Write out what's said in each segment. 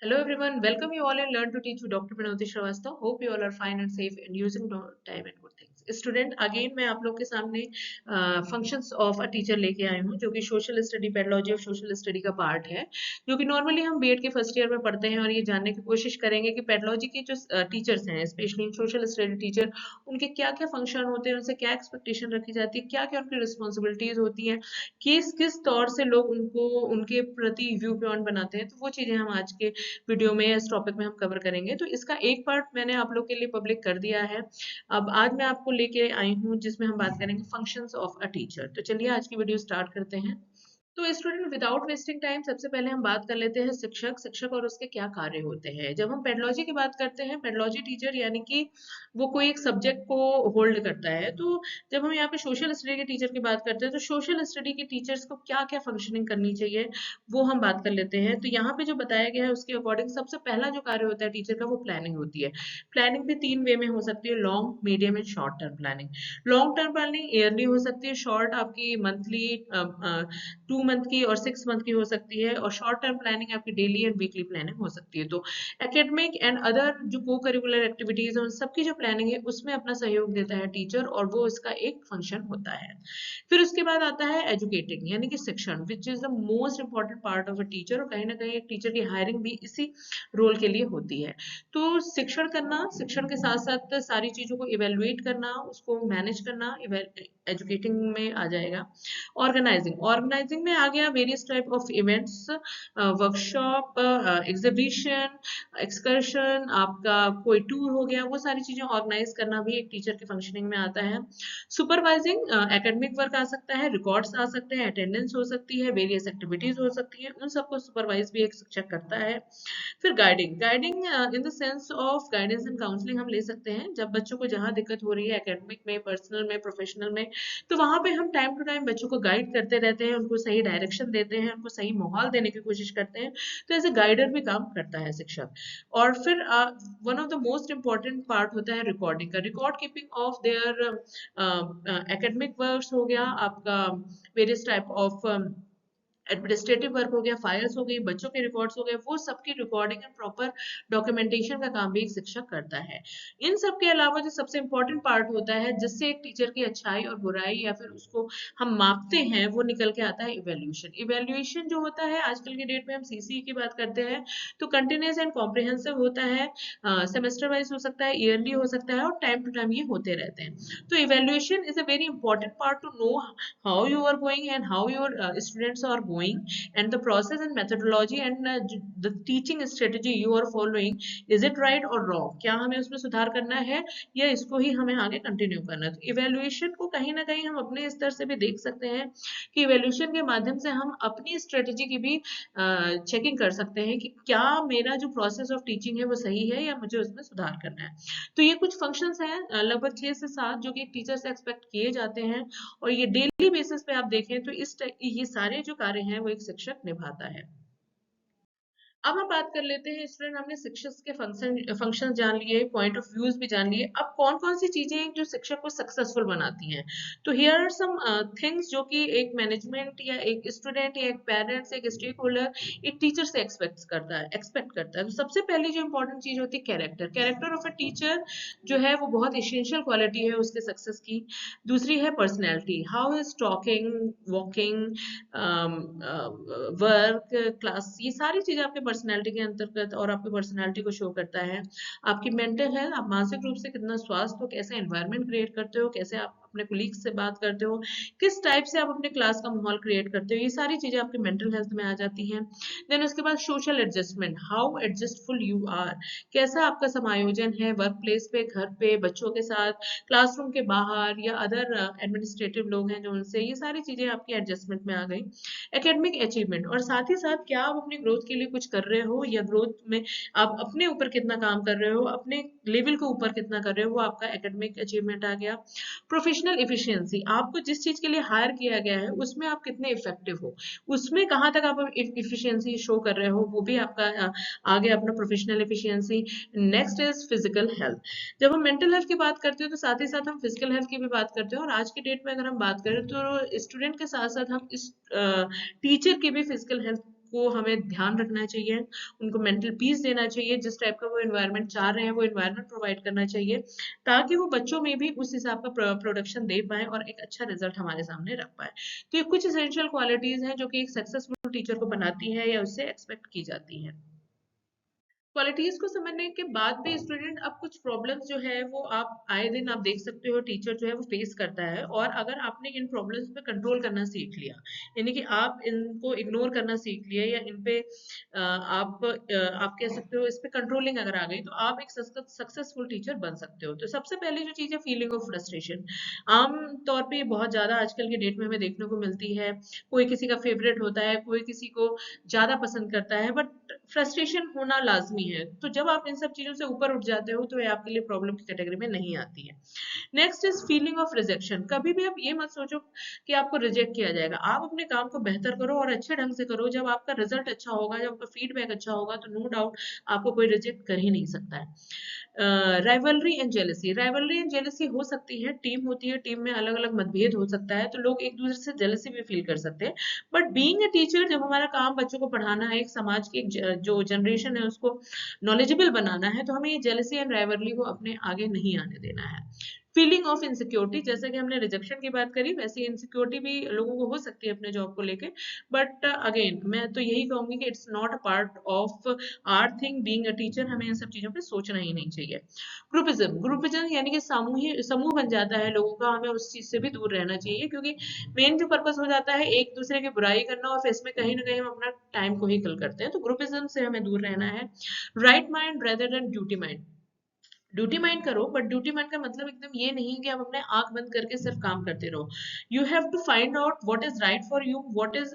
Hello everyone, welcome you all and learn to teach with Dr. Pranoti Shrivastava. Hope you all are fine and safe and using no time and good things. Student, again मैं आप लोग के सामने functions of a teacher लेके आई हूँ जो कि social study, pedagogy और social study का part है, जो कि normally हम B.Ed के first year में पढ़ते हैं और ये जानने की कोशिश करेंगे कि pedagogy के जो teachers हैं, especially social study teacher, उनके क्या क्या function होते हैं, उनसे क्या expectation रखी जाती है, क्या क्या उनकी responsibilities होती हैं, किस किस तौर से लोग उनको उनके प्रति व्यू पॉइंट बनाते हैं, तो वो चीजें हम आज के वीडियो में इस टॉपिक में हम कवर करेंगे। तो इसका एक पार्ट मैंने आप लोग के लिए पब्लिक कर दिया है। अब आज मैं आपको लेके आई हूँ जिसमें हम बात करेंगे फंक्शंस ऑफ अ टीचर। तो चलिए आज की वीडियो स्टार्ट करते हैं। तो स्टूडेंट, विदाउट वेस्टिंग टाइम सबसे पहले हम बात कर लेते हैं शिक्षक और उसके क्या कार्य होते हैं। जब हम पेडोलॉजी की बात करते हैं, पेडोलॉजी टीचर यानी कि वो कोई एक सब्जेक्ट को होल्ड करता है। तो जब हम यहाँ पे सोशल स्टडी के टीचर की बात करते हैं तो सोशल स्टडी के टीचर्स को क्या क्या फंक्शनिंग करनी चाहिए वो हम बात कर लेते हैं। तो यहाँ पे जो बताया गया है उसके अकॉर्डिंग सबसे पहला जो कार्य होता है टीचर का वो प्लानिंग होती है। प्लानिंग भी तीन वे में हो सकती है, long, medium and short term planning. Long term planning yearly हो सकती है, शॉर्ट आपकी मंथली, 2 मंथ की और 6 मंथ की हो सकती है, और शॉर्ट टर्म प्लानिंग आपकी डेली एंड वीकली प्लानिंग हो सकती है। तो एकेडमिक एंड अदर जो को करिकुलर एक्टिविटीज है उन सबकी जो प्लानिंग है उसमें अपना सहयोग देता है टीचर, और वो इसका एक फंक्शन होता है। फिर उसके बाद आता है एजुकेटिंग यानी कि शिक्षण, which is the most important part of a teacher, और कहीं ना कहीं एक टीचर की हायरिंग भी इसी रोल के लिए होती है। तो शिक्षण करना, शिक्षण के साथ साथ सारी चीजों को इवेलुएट करना, उसको मैनेज करना, एजुकेटिंग में आ जाएगा। ऑर्गेनाइजिंग, ऑर्गेनाइजिंग में आ गया various type of events, workshop, exhibition, excursion, आपका कोई टूर हो गया, वो सारी चीजें ऑर्गेनाइज करना भी एक टीचर की फंक्शनिंग में आता है। सुपरवाइजिंग, एकेडमिक वर्क आ सकता है, रिकॉर्ड्स आ सकते हैं, अटेंडेंस हो सकती है, वेरियस एक्टिविटीज हो सकती है, उन सबको सुपरवाइज भी एक शिक्षक करता है। फिर guiding, guiding in the sense of guidance and counselling हम ले सकते हैं। जब बच्चों को जहाँ दिक्कत हो रही है एकेडमिक में, पर्सनल में, प्रोफेशनल में, तो वहां पे हम टाइम टू टाइम बच्चों को गाइड करते रहते हैं, उनको सही डायरेक्शन देते हैं, उनको सही माहौल देने की कोशिश करते हैं। तो ऐसे गाइडर भी काम करता है शिक्षक। और फिर one of the most important part होता है रिकॉर्डिंग का, record keeping of their academic works हो गया, आपका various type of administrative work हो गया, फाइल्स हो गई, बच्चों के रिकॉर्ड्स हो गए, वो सबकी रिकॉर्डिंग एंड प्रॉपर डॉक्यूमेंटेशन का काम भी एक शिक्षक करता है। इन सब के अलावा जो सबसे इंपॉर्टेंट पार्ट होता है जिससे एक टीचर की अच्छाई और बुराई या फिर उसको हम मापते हैं, वो निकल के आता है इवेल्युएशन। इवेल्युएशन जो होता है आजकल के डेट में हम सीसीई की बात करते हैं तो कंटिन्यूस एंड कॉम्प्रिहेंसिव होता है, सेमेस्टर वाइज हो सकता है, ईयरली हो सकता है, और टाइम टू टाइम ये होते रहते हैं। तो evaluation is a very important part to know how you are going and how your students are going, and the process and methodology and the teaching strategy you are following, is it right or wrong, क्या हमें उसमें सुधार करना है या इसको ही हमें आगे कंटिन्यू करना है। तो इवेल्युएशन को कहीं ना कहीं हम अपने स्तर से भी देख सकते हैं कि इवेल्युएशन के माध्यम से हम अपनी स्ट्रेटेजी की भी चेकिंग कर सकते हैं कि क्या मेरा जो प्रोसेस ऑफ टीचिंग है वो सही है या मुझे उसमें सुधार करना है। तो ये कुछ फंक्शंस हैं, लगभग 6 से 7, जो कि एक टीचर से एक्सपेक्ट किए जाते हैं, और ये डेली बेसिस पे आप देखें तो ये सारे जो कार्य हैं वो एक शिक्षक निभाता है। अब हम बात कर लेते हैं स्टूडेंट, हमने शिक्षक के फंक्शन जान लिए, पॉइंट ऑफ व्यूज भी जान लिए। अब कौन कौन सी चीजें हैं जो शिक्षक को सक्सेसफुल बनाती हैं। तो हियर आर सम थिंग्स जो कि एक मैनेजमेंट या एक स्टूडेंट या एक पेरेंट्स, एक स्टेक होल्डर एक टीचर से एक्सपेक्ट करता है। तो सबसे पहली जो इंपॉर्टेंट चीज होती है character, character of a teacher जो है वो बहुत इसेंशियल क्वालिटी है उसके सक्सेस की। दूसरी है personality, how is talking, walking, work, class, ये सारी चीजें आपके पर्सनैलिटी के अंतर्गत और आपकी पर्सनैलिटी को शो करता है। आपकी मेंटल हेल्थ, आप मानसिक रूप से कितना स्वस्थ हो, कैसे एनवायरनमेंट क्रिएट करते हो, कैसे आप अपने कोलीग्स से बात करते हो, किस टाइप से आप अपने क्लास का माहौल क्रिएट करते हो, ये सारी चीजें आपकी मेंटल हेल्थ में आ जाती हैं। देन उसके बाद social adjustment, how adjustful you are, कैसा आपका समायोजन है वर्क प्लेस पे, घर पे, बच्चों के साथ, क्लासरूम के बाहर, या अदर एडमिनिस्ट्रेटिव लोग हैं जो उनसे, ये सारी चीजें आपकी एडजस्टमेंट में आ गई। एकेडमिक अचीवमेंट, और साथ ही साथ क्या आप अपनी ग्रोथ के लिए कुछ कर रहे हो, या ग्रोथ में आप अपने ऊपर कितना काम कर रहे हो, अपने लेवल के ऊपर कितना कर रहे हो, वो आपका एकेडमिक अचीवमेंट आ गया। प्रोफेशनल इफिशियंसी, आपको जिस चीज के लिए हायर किया गया है उसमें आप कितने इफेक्टिव हो, उसमें कहाँ तक आप इफिशियंसी शो कर रहे हो, वो भी आपका आ गया अपना professional efficiency. Next is physical health, जब हम मेंटल हेल्थ की बात करते हो तो साथ ही साथ हम फिजिकल हेल्थ की भी बात करते हैं, और आज की डेट में अगर हम बात करें तो स्टूडेंट के साथ साथ हम इस टीचर की भी फिजिकल हेल्थ को हमें ध्यान रखना चाहिए, उनको मेंटल पीस देना चाहिए, जिस टाइप का वो एनवायरनमेंट चाह रहे हैं वो एनवायरनमेंट प्रोवाइड करना चाहिए, ताकि वो बच्चों में भी उस हिसाब का प्रोडक्शन दे पाए और एक अच्छा रिजल्ट हमारे सामने रख पाए। तो ये कुछ एसेंशियल क्वालिटीज हैं जो कि एक सक्सेसफुल टीचर को बनाती है या उससे एक्सपेक्ट की जाती है। क्वालिटीज को समझने के बाद भी स्टूडेंट, अब कुछ प्रॉब्लम्स जो है वो आप आए दिन आप देख सकते हो टीचर जो है वो फेस करता है, और अगर आपने इन प्रॉब्लम्स पे कंट्रोल करना सीख लिया, यानी कि आप इनको इग्नोर करना सीख लिए या इन पे आप कह सकते हो इस पे कंट्रोलिंग अगर आ गई, तो आप एक सक्सेसफुल टीचर बन सकते हो। तो सबसे पहली जो चीज है, फीलिंग ऑफ फ्रस्ट्रेशन। आम तौर पे बहुत ज्यादा आजकल के डेट में हमें देखने को मिलती है, कोई किसी का फेवरेट होता है, कोई किसी को ज्यादा पसंद करता है, बट फ्रस्ट्रेशन होना लाजमी है। तो जब आप इन सब चीजों से ऊपर उठ जाते हो तो ये आपके लिए प्रॉब्लम की कैटेगरी में नहीं आती है। Next is feeling of rejection. कभी भी आप ये मत सोचो कि आपको रिजेक्ट किया जाएगा। आप अपने काम को बेहतर करो और अच्छे ढंग से करो। जब आपका रिजल्ट अच्छा होगा, जब आपका फीडबैक अच्छा होगा, तो नो डाउट आपको कोई रिजेक्ट कर ही नहीं सकता है। Rivalry and jealousy. Rivalry and jealousy हो सकती है, टीम होती है, टीम में अलग अलग मतभेद हो सकता है, तो लोग एक दूसरे से जेलसी भी फील कर सकते हैं। बट बीइंग अ टीचर, जब हमारा काम बच्चों को पढ़ाना है, एक समाज की जो जनरेशन है उसको नॉलेजेबल बनाना है, तो हमें ये जेलसी एंड राइवलरी को अपने आगे नहीं आने देना है। फीलिंग ऑफ इनसिक्योरिटी, जैसे कि हमने रिजेक्शन की बात करी, वैसे इनसिक्योरिटी भी लोगों को हो सकती है अपने जॉब को लेके। बट अगेन मैं तो यही कहूंगी कि it's not a part of our thing being a teacher. हमें इन सब चीजों पे सोचना ही नहीं चाहिए। ग्रुपिज्म। ग्रुपिज्म यानी कि समूह बन जाता है लोगों का, हमें उस चीज से भी दूर रहना चाहिए, क्योंकि मेन जो पर्पस हो जाता है एक दूसरे की बुराई करना, और फिर इसमें कहीं ना कहीं हम अपना टाइम को ही किल करते हैं। तो ग्रुपिज्म से हमें दूर रहना है। Right mind rather than duty mind. Duty mind करो, बट ड्यूटी माइंड का मतलब एकदम ये नहीं कि आप अपने आंख बंद करके सिर्फ काम करते रहो। You have to find out what is right for you, what is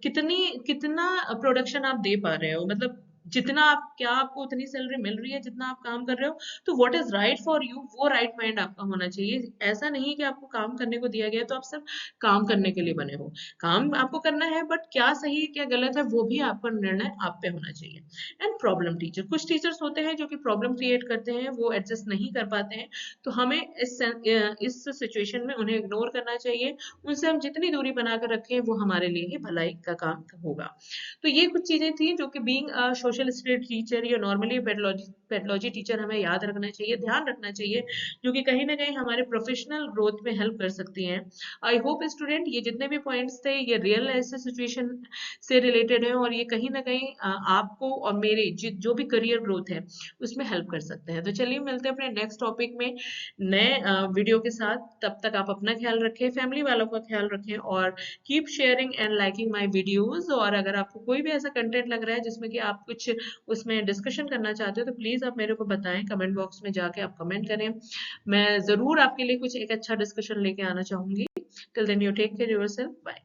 कितनी कितना प्रोडक्शन आप दे पा रहे हो, मतलब जितना आप, क्या आपको उतनी सैलरी मिल रही है जितना आप काम कर रहे हो, तो what is right for you, वो राइट माइंड आपका होना चाहिए। ऐसा नहीं कि आपको काम करने को दिया गया है तो आप सिर्फ काम करने के लिए बने हो। काम आपको करना है, बट क्या सही है क्या गलत है वो भी आपका निर्णय आप पे होना चाहिए। And problem teacher. कुछ टीचर्स होते हैं जो कि प्रॉब्लम क्रिएट करते हैं, वो एडजस्ट नहीं कर पाते हैं, तो हमें इस सिचुएशन में उन्हें इग्नोर करना चाहिए। उनसे हम जितनी दूरी बनाकर रखें वो हमारे लिए ही भलाई का काम होगा। तो ये कुछ चीजें थी जो कि being a social study teacher या नॉर्मली पेडोलॉजी टीचर हमें याद रखना चाहिए, ध्यान रखना चाहिए, जो कि कहीं ना कहीं हमारे प्रोफेशनल ग्रोथ में हेल्प कर सकती हैं। आई होप स्टूडेंट ये जितने भी पॉइंट्स थे ये रियल ऐसे सिचुएशन से रिलेटेड है, और ये कहीं ना कहीं आपको और मेरे जो भी करियर ग्रोथ है उसमें हेल्प कर सकते हैं। तो चलिए मिलते हैं अपने नेक्स्ट टॉपिक में नए वीडियो के साथ। तब तक आप अपना ख्याल रखें, फैमिली वालों का ख्याल रखें, और keep sharing and liking my videos. और अगर आपको कोई भी ऐसा कंटेंट लग रहा है जिसमें कि आप कुछ उसमें डिस्कशन करना चाहते हो, तो प्लीज आप मेरे को बताएं, कमेंट बॉक्स में जाके आप कमेंट करें। मैं जरूर आपके लिए कुछ एक अच्छा डिस्कशन लेके आना चाहूंगी। Till then you take care yourself, bye.